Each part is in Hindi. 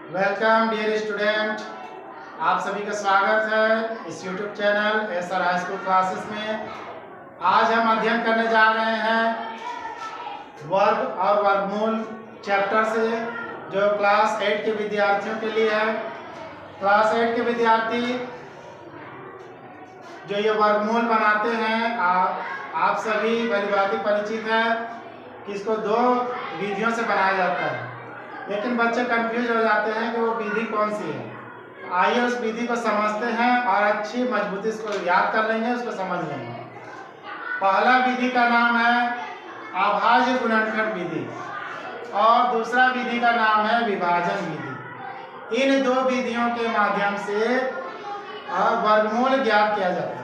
वेलकम डियर स्टूडेंट, आप सभी का स्वागत है इस YouTube channel SR high school classes में। आज हम अध्ययन करने जा रहे हैं वर्ग और वर्गमूल चैप्टर से, जो क्लास 8 के विद्यार्थियों के लिए है। क्लास 8 के विद्यार्थी जो ये वर्गमूल बनाते हैं, आप सभी भली भांति परिचित है कि इसको दो विधियों से बनाया जाता है, लेकिन बच्चे कंफ्यूज हो जाते हैं कि वो विधि कौन सी है। आइए उस विधि को समझते हैं और अच्छी मजबूती इसको याद कर लेंगे, उसको समझ लेंगे। पहला विधि का नाम है अभाज्य गुणनखंड विधि और दूसरा विधि का नाम है विभाजन विधि। इन दो विधियों के माध्यम से वर्गमूल ज्ञात किया जाता है।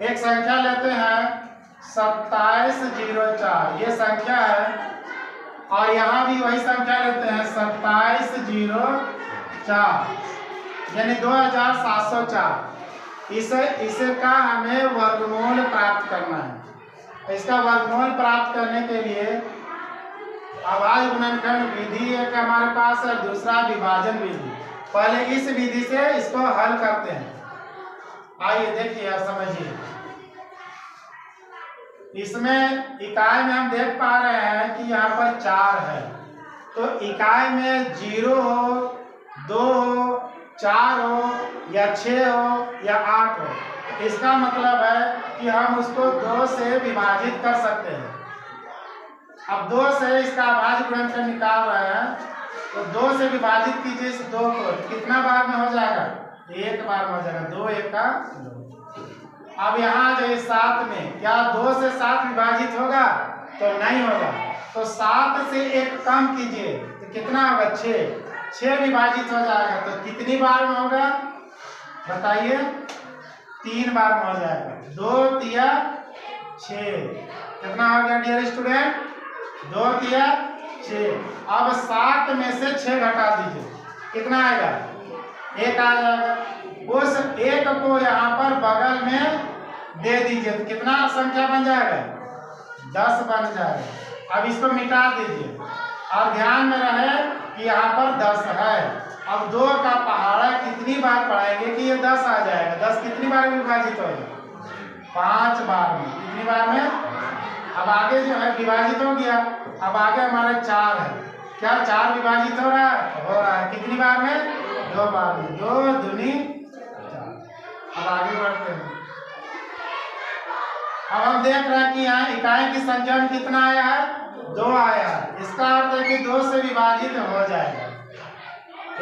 एक संख्या लेते हैं 2704, ये संख्या है, और यहाँ भी वही संख्या लेते हैं 2704 यानी 2704। इसे का हमें वर्गमूल प्राप्त करना है। इसका वर्गमूल प्राप्त करने के लिए अभाज्य गुणनखंड विधि एक हमारे पास है, दूसरा विभाजन विधि। पहले इस विधि से इसको हल करते हैं। आइए देखिए, आप समझिए। इसमें इकाई में हम देख पा रहे हैं कि यहाँ पर 4 है, तो इकाई में 0 हो, 2 हो, 4 हो या 6 हो या 8 हो, इसका मतलब है कि हम उसको 2 से विभाजित कर सकते हैं। अब 2 से इसका अभाज्य गुणनखंड निकाल रहे हैं, तो 2 से विभाजित कीजिए इस 2 को, कितना बार में हो जाएगा? एक बार में हो जाएगा। 2 1 का 2। अब यहाँ जो 7 में, क्या 2 से 7 विभाजित होगा? तो नहीं होगा। तो 7 से 1 कम कीजिए तो कितना होगा? 6 विभाजित हो जाएगा। तो कितनी बार में होगा बताइए? 3 बार में हो जाएगा। 2 तिया 6, कितना हो गया डियर स्टूडेंट? 2 तिया 6। अब 7 में से 6 घटा दीजिए, कितना आएगा? 1 आ जाएगा। उस 1 को यहाँ पर बगल में दे दीजिए तो कितना संख्या बन जाएगा? 10 बन जाएगा। अब इसको मिटा दीजिए और ध्यान में रहे कि यहाँ पर 10 है। अब 2 का पहाड़ा कितनी बार पढ़ाएंगे कि ये 10 आ जाएगा? 10 कितनी बार विभाजित होगा? 5 बार में। कितनी बार में? अब आगे जो है विभाजित हो गया। अब आगे हमारे 4 है, क्या 4 विभाजित हो रहा है? हो रहा है। कितनी बार में? 2 बार में। 2 दूनी 4। अब आगे बढ़ते हैं। अब हम देख रहे हैं कि यहाँ इकाई की संख्या में कितना आया है? 2 आया है। इसका अर्थ है कि 2 से विभाजित हो जाएगा।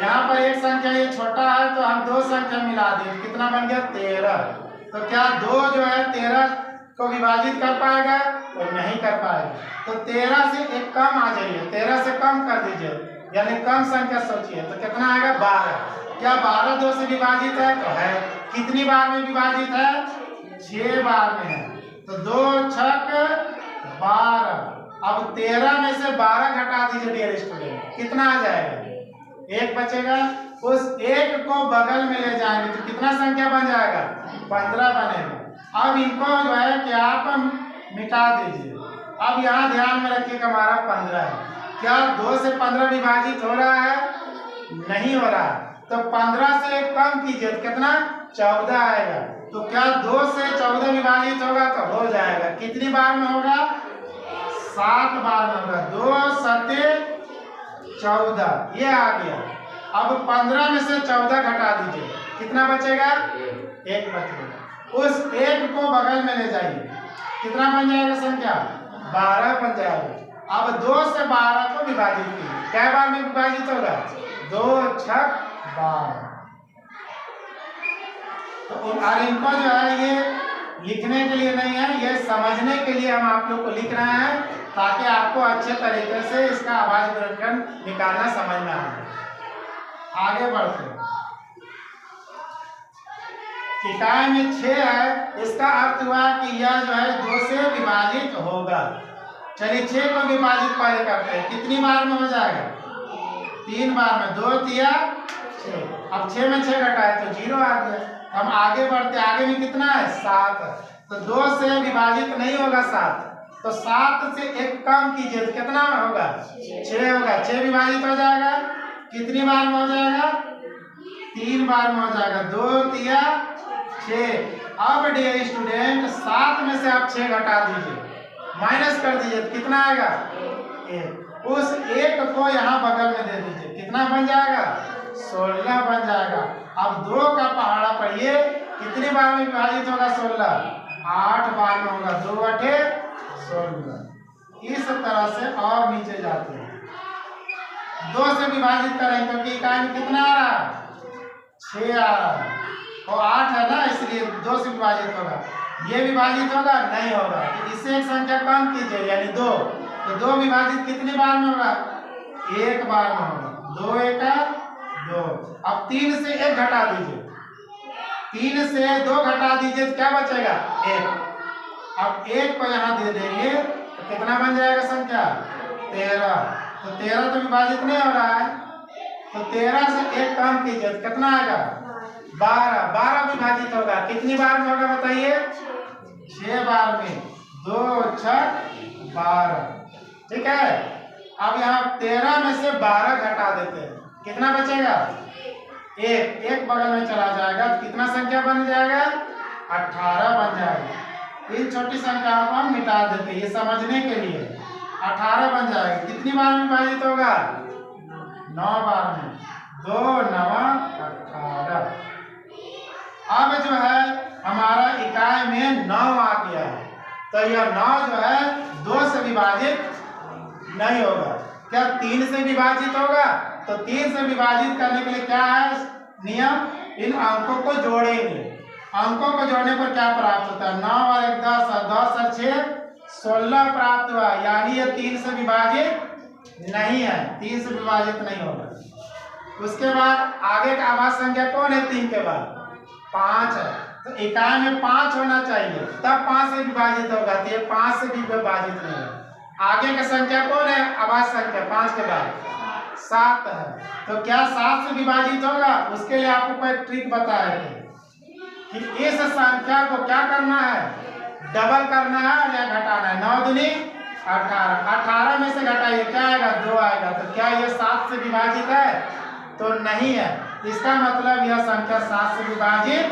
यहाँ पर एक संख्या ये छोटा है, तो हम 2 संख्या मिला दें, कितना बन गया? 13। तो क्या 2 जो है 13 को विभाजित कर पाएगा? तो नहीं कर पाएगा। तो 13 से 1 कम आ जाइए, 13 से कम कर दीजिए, यानी कम संख्या सोचिए, तो कितना आएगा? 12। क्या 12 2 से विभाजित है? तो है। कितनी बार में विभाजित है? 6 बार में है। तो 2 छक 12। अब 13 में से 12 घटा दीजिए डियर स्टूडेंट, कितना आ जाएगा? 1 बचेगा। उस 1 को बगल में ले जाएंगे तो कितना संख्या बन जाएगा? 15 बनेगा। अब इनको जो है कि आप मिटा दीजिए। अब यहाँ ध्यान में रखिए कि हमारा 15 है। क्या 2 से 15 विभाजित हो रहा है? नहीं हो रहा है। तो 15 से 1 कम कीजिए तो कितना? 14 आएगा। तो क्या 2 से 14 विभाजित होगा? तो हो जाएगा। कितनी बार में होगा? 7 बार में होगा। 2 7 14, ये आ गया। अब 15 में से 14 घटा दीजिए, कितना बचेगा? 1 बचेगा। उस 1 को बगल में ले जाइए, कितना बन जाएगा संख्या? 12 बन जाएगा। अब 2 से 12 को विभाजित कीजिए, क्या बार में विभाजित होगा? 2 छक 12। तो और इनको जो है ये लिखने के लिए नहीं है, ये समझने के लिए हम आप लोग को लिख रहे हैं, ताकि आपको अच्छे तरीके से इसका अभाज्य गुणनखंड निकालना समझ में आए। आगे बढ़ते हैं। इकाई में 6 है, इसका अर्थ हुआ कि यह जो है 2 से विभाजित होगा। चलिए 6 को विभाजित पहले करते हैं, कितनी बार में हो जाएगा? 3 बार में। 2 तिया 6। अब 6 में 6 घटाए तो 0 आ गया। हम आगे बढ़ते, आगे में कितना है? 7। तो 2 से विभाजित नहीं होगा 7, तो 7 से 1 कम कीजिए तो कितना होगा? 6 होगा। 6 विभाजित हो जाएगा। कितनी बार में हो जाएगा? 3 बार में हो जाएगा। 2 तिया 6। अब डियर स्टूडेंट 7 में से आप 6 घटा दीजिए, माइनस कर दीजिए, तो कितना आएगा? 1। उस 1 को यहाँ बगल में दे दीजिए, कितना बन जाएगा? 16 बन जाएगा। अब 2 का पहाड़ा पढ़िए, कितनी बार में विभाजित होगा 16? 8 बार में होगा। 2 8 16। इस तरह से और नीचे जाते हैं। 2 से विभाजित करें क्योंकि इकाई में कितना आ रहा है? 6 आ रहा है, और 8 है ना, इसलिए 2 से विभाजित होगा। ये विभाजित होगा? नहीं होगा। तो इससे एक संख्या कम कीजिए, यानी 2। तो 2 विभाजित कितनी बार में होगा? 1 बार में होगा। 2 1 2। अब 3 से 1 घटा दीजिए, 3 से 2 घटा दीजिए तो क्या बचेगा? 1। अब 1 को यहाँ दे देंगे तो कितना बन जाएगा संख्या? 13। तो 13 तो विभाजित नहीं हो रहा है, तो 13 से 1 कम कीजिए तो कितना आएगा? 12। 12 विभाजित होगा, कितनी बार में होगा बताइए? 6 बार में। 2 6 12। ठीक है। अब यहाँ 13 में से 12 घटा देते हैं, कितना बचेगा? 1 बगल में चला जाएगा, तो कितना संख्या बन जाएगा? 18 बन जाएगा। इन छोटी संख्याओं को हम मिटा देते हैं, ये समझने के लिए। 18 बन जाएगा। कितनी बार में विभाजित होगा? 9 बार में। 2 9 18। अब जो है हमारा इकाई में 9 आ गया है, तो यह 9 जो है 2 से विभाजित नहीं होगा। क्या 3 से विभाजित होगा? तो 3 से विभाजित करने के लिए क्या है नियम? इन अंकों को जोड़ेंगे। अंकों को जोड़ने पर क्या प्राप्त होता है? 9 और 1 10 और 10 और 6 16 प्राप्त हुआ, यानी ये 3 से विभाजित नहीं है, 3 से विभाजित नहीं होगा। उसके बाद आगे का आभाज्य संख्या कौन है? 3 के बाद 5 है, तो इकाई में 5 होना चाहिए, तब 5 से विभाजित होगा, तो ये 5 से भी विभाजित नहीं है। आगे का संख्या कौन है? आभाज्य संख्या 5 के बाद 7 है, तो क्या 7 से विभाजित होगा? उसके लिए आपको एक ट्रिक बताए थे कि इस संख्या को क्या करना है? डबल करना है या घटाना है। 9 दूनी 18। 18 में से घटाइए, क्या आएगा? 2 आएगा। तो क्या ये 7 से विभाजित है? तो नहीं है। इसका मतलब यह संख्या 7 से विभाजित।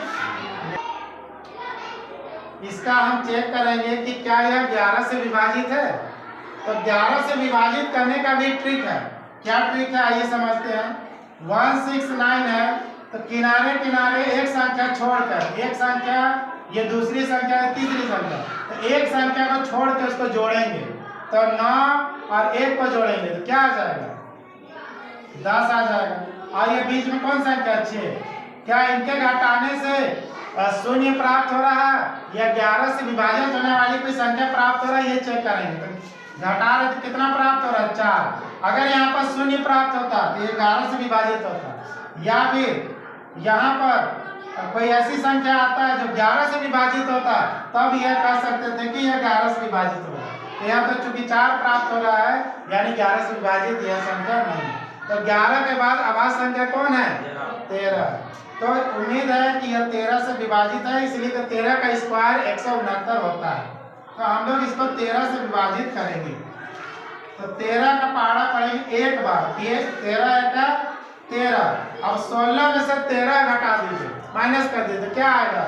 इसका हम चेक करेंगे कि क्या यह 11 से विभाजित है। तो 11 से विभाजित करने का भी ट्रिक है। क्या ट्रिक है आइए समझते हैं। 169 है, तो किनारे किनारे एक संख्या छोड़कर, एक संख्या ये दूसरी संख्या है, तीसरी संख्या, तो एक संख्या को छोड़ के उसको जोड़ेंगे, तो 9 और 1 को जोड़ेंगे तो क्या आ जाएगा? 10 आ जाएगा। और ये बीच में कौन संख्या? 6। क्या इनके घटाने से शून्य प्राप्त हो रहा है या 11 से विभाजित होने वाली कोई संख्या प्राप्त हो रहा है? ये चेक करेंगे। तो घटा रहे तो कितना प्राप्त हो रहा है? 4। अगर यहाँ पर शून्य प्राप्त होता तो ये 11 से विभाजित होता, या फिर यहाँ पर कोई ऐसी संख्या आता है जो 11 से विभाजित होता, तब यह कह सकते थे कि यह 11 से विभाजित होगा। तो यहाँ तो चूंकि 4 प्राप्त हो रहा है, यानी 11 से विभाजित यह संख्या नहीं। तो 11 के बाद आभाज्य संख्या कौन है? 13। तो उम्मीद है कि यह 13 से विभाजित है, इसलिए तो 13 का स्क्वायर 169 होता है। तो हम लोग इसको 13 से विभाजित करेंगे। तो 13 का पहाड़ा पड़ेगा 1 बार, 13 का 13। अब 16 में से 13 घटा दीजिए, माइनस कर दीजिए, तो क्या आएगा?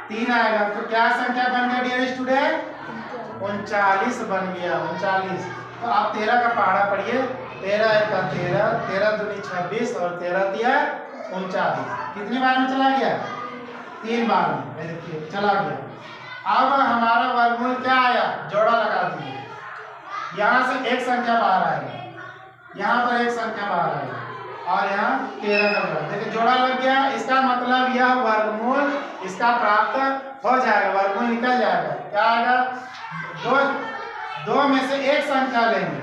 3 आएगा। तो क्या संख्या बन गया डियर स्टूडेंट? 39 बन गया। 39। तो आप 13 का पहाड़ा पढ़िए। 13 1 13, 13 दूनी 26 और 13 तिया 39। कितनी बार में चला गया? 3 बार में। देखिए चला गया। अब हमारा वर्गमूल क्या आया? जोड़ा लगा दिए। यहाँ से एक संख्या बाहर आएगा, यहाँ पर एक संख्या बाहर आएगा, और यहाँ 13 का जोड़ा। देखिए जोड़ा लग गया, इसका मतलब यह वर्गमूल इसका प्राप्त हो जाएगा, वर्गमूल निकल जाएगा। क्या आएगा? 2 में से एक संख्या लेंगे,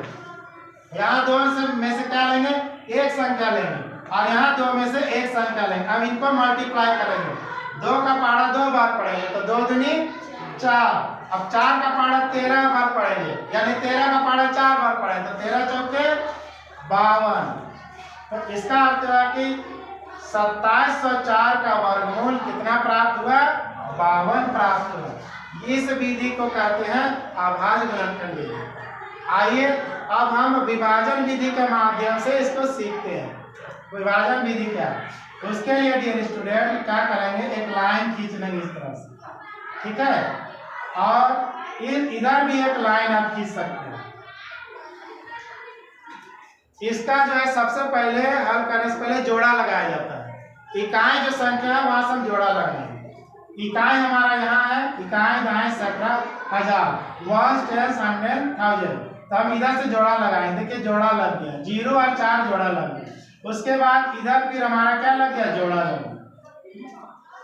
यहाँ 2 में से क्या लेंगे? एक संख्या लेंगे, और यहाँ 2 में से एक संख्या लेंगे। अब इनको मल्टीप्लाई करेंगे। 2 का पहाड़ा 2 बार पढ़ेंगे, तो 2 दूनी 4। अब 4 का पहाड़ा 13 बार पढ़ेंगे, यानी 13 का पहाड़ा 4 बार पढ़ेंगे, तो 13 चौके 52। तो इसका अर्थ है कि 2704 का वर्गमूल कितना प्राप्त हुआ? 52 प्राप्त हुआ। इस विधि को कहते हैं अभाज्य गुणनखंड विधि। आइए अब हम विभाजन विधि के माध्यम से इसको सीखते हैं। विभाजन विधि क्या है, उसके लिए डियर स्टूडेंट क्या करेंगे, एक लाइन खींच लेंगे इस तरह से, ठीक है, और इधर भी एक लाइन आप खींच सकते हैं। इसका जो है सबसे पहले हल करने से पहले जोड़ा लगाया जाता है। इकाई जो संख्या है वहां से हम जोड़ा लगाएंगे। इकाई हमारा यहाँ है, इकाई दाएं सैकड़ा 1000, 1 10 100 1000, तो हम इधर से जोड़ा लगाएंगे। देखिए जोड़ा लग गया, 0 और 4 जोड़ा लग गया। उसके बाद इधर फिर हमारा क्या लग गया, जोड़ा लग गया।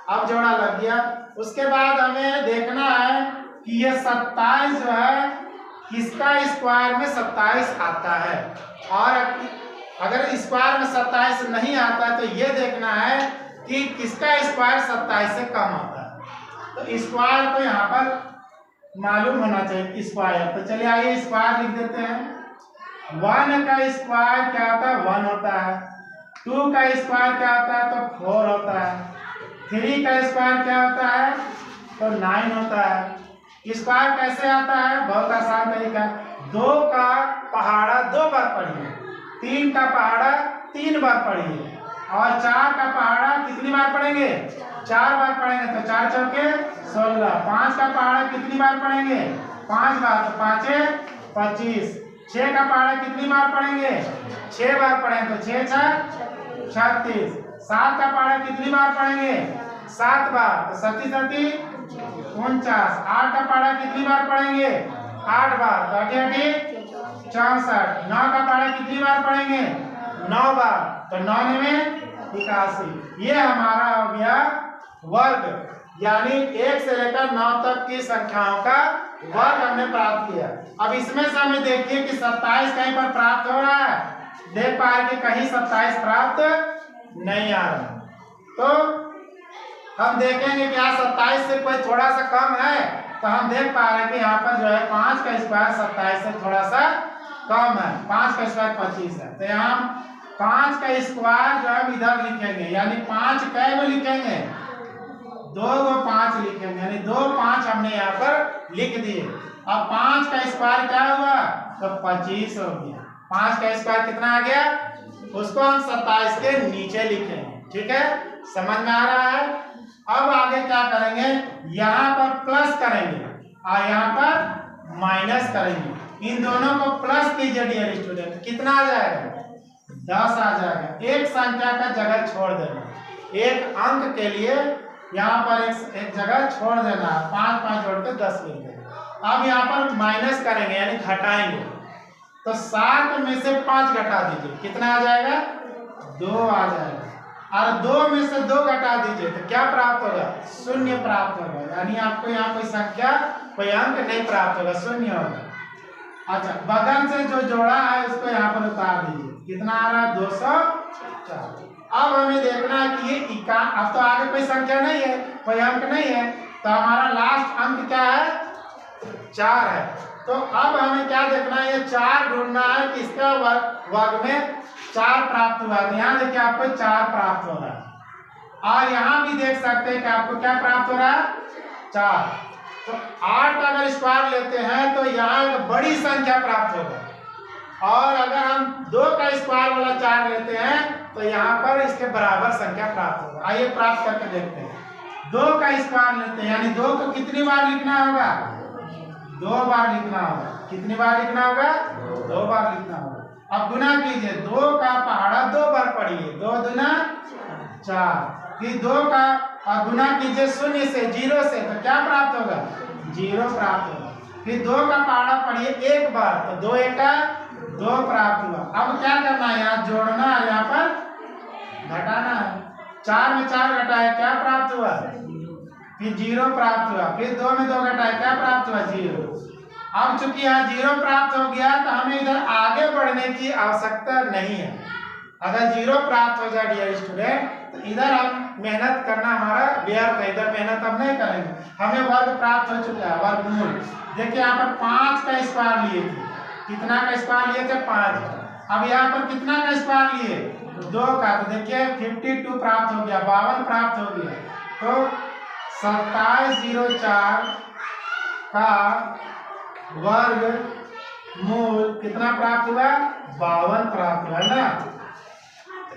अब जोड़ा लग गया, उसके बाद हमें देखना है कि ये 27 जो है किसका स्क्वायर में 27 आता है, और अगर स्क्वायर में 27 नहीं आता तो ये देखना है कि किसका स्क्वायर 27 से कम आता है। तो स्क्वायर को यहाँ पर मालूम होना चाहिए स्क्वायर। तो चलिए आइए स्क्वायर लिख देते हैं। 1 का स्क्वायर क्या होता है, 1 होता है। 2 का स्क्वायर क्या होता है, तो 4 होता है। 3 का स्क्वायर क्या होता है, तो 9 होता है। स्क्वायर कैसे आता है, बहुत आसान तरीका है। 2 का पहाड़ा 2 बार पढ़िए, 3 का पहाड़ा 3 बार पढ़िए, और 4 का पहाड़ा कितनी बार पढ़ेंगे, 4 बार पढ़ेंगे, तो 4 चौके 16। 5 का पहाड़ा कितनी बार पढ़ेंगे, 5 बार, तो 5 25। 6 का पहाड़ा कितनी बार पढ़ेंगे, 6 बार पढ़ेंगे, तो 6 6 36। 7 का पहाड़ा कितनी बार पढ़ेंगे, 7 बार, तो 37 37 49। 8 का पहाड़ा कितनी बार पढ़ेंगे, 8 बार, तो 8 8 64। 9 का पहाड़ा कितनी बार पढ़ेंगे, 9 बार, तो 9 में 81। ये हमारा हो गया वर्ग, यानी 1 से लेकर 9 तक की संख्याओं का वर्ग हमने प्राप्त किया। अब इसमें से हमें देखिए कि 27 कहीं पर प्राप्त हो रहा है, देख पा रहे कि कहीं 27 प्राप्त नहीं आ रहा। तो हम देखेंगे कि यहाँ 27 से कोई थोड़ा सा कम है, तो हम देख पा रहे हैं कि यहाँ पर जो है 5 का स्क्वायर 27 से थोड़ा सा कम है, 5 का स्क्वायर 25 है। तो यहाँ 5 का स्क्वायर जो है इधर लिखेंगे, यानी 5 कै को लिखेंगे, 2 को 5 लिखेंगे, यानी 2 5 हमने यहाँ पर लिख दिए। अब 5 का स्क्वायर क्या हुआ, तो 25 हो गया। 5 का स्क्वायर कितना आ गया, उसको हम 27 के नीचे लिखेंगे, ठीक है, समझ में आ रहा है। अब आगे क्या करेंगे, यहाँ पर प्लस करेंगे और यहाँ पर माइनस करेंगे। इन दोनों को प्लस कीजिए डियर स्टूडेंट, कितना आ जाएगा, 10 आ जाएगा। एक संख्या का जगह छोड़ देना, एक अंक के लिए यहाँ पर एक जगह छोड़ देना, 5 5 जोड़ के 10 मिल गए। अब यहाँ पर माइनस करेंगे यानी घटाएंगे, तो 7 में से 5 घटा दीजिए, कितना आ जाएगा, 2 आ जाएगा। और 2 में से 2 घटा दीजिए तो क्या प्राप्त होगा, 0 प्राप्त होगा, यानी आपको यहाँ कोई संख्या कोई अंक नहीं प्राप्त होगा, 0 होगा। अच्छा, बगल से जो जोड़ा है उसको यहाँ पर उतार दीजिए, कितना आ रहा है, 204। अब हमें देखना है कि ये अब तो आगे कोई संख्या नहीं है, कोई अंक नहीं है, तो हमारा लास्ट अंक क्या है, 4 है। तो अब हमें क्या देखना है, ये 4 ढूंढना है, किसका वर्ग में 4 प्राप्त हुआ। तो यहाँ देखिए आपको 4 प्राप्त हो रहा है, और यहाँ भी देख सकते हैं कि आपको क्या प्राप्त हो रहा है, 4। तो 8 का अगर स्क्वायर लेते हैं तो यहाँ एक बड़ी संख्या प्राप्त होगा, और अगर हम 2 का स्क्वायर वाला 4 लेते हैं तो यहाँ पर इसके बराबर संख्या प्राप्त होगा। आइए प्राप्त करके देखते हैं। 2 का स्क्वायर लेते हैं, यानी 2 को कितनी बार लिखना होगा, 2 बार लिखना होगा। कितनी बार लिखना होगा, 2 बार लिखना होगा। अब गुना कीजिए, 2 का पहाड़ा 2 बार पढ़िए, 2 दूना 4, फिर 2 का और गुना कीजिए 0 से 0 से, तो क्या प्राप्त होगा, 0 प्राप्त होगा। फिर 2 का पहाड़ा पढ़िए 1 बार, तो 2 1 2 प्राप्त हुआ। अब क्या करना है, यहाँ जोड़ना है, यहाँ पर घटाना है। 4 में 4 घटाए, क्या प्राप्त हुआ, फिर 0 प्राप्त हुआ। फिर 2 में 2 घटाए, क्या प्राप्त हुआ, 0। अब चूंकि यहाँ 0 प्राप्त हो गया तो हमें इधर आगे बढ़ने की आवश्यकता नहीं है। अगर 0 प्राप्त हो जाए डियर स्टूडेंट, तो इधर हम मेहनत करना हमारा व्यर्थ है, इधर मेहनत हम नहीं करेंगे। हमें वर्ग प्राप्त हो चुका है, वर्गमूल। देखिए यहाँ पर 5 का स्क्वायर लिए थे, कितना का स्क्वायर लिए थे, 5 का। अब यहाँ पर कितना का स्क्वायर लिए, 2 का, तो देखिए 52 प्राप्त हो गया, 52 प्राप्त हो गया। तो 2704 का वर्ग मूल कितना प्राप्त हुआ? 52 प्राप्त हुआ ना।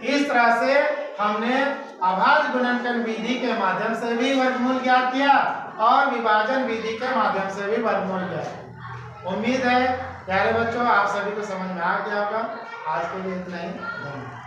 इस तरह से हमने अभाज्य गुणनखंड विधि के माध्यम से भी वर्गमूल ज्ञात किया और विभाजन विधि के माध्यम से भी वर्गमूल ज्ञात। उम्मीद है प्यारे बच्चों आप सभी को समझ में आ गया होगा। आज के लिए इतना ही, धन्यवाद।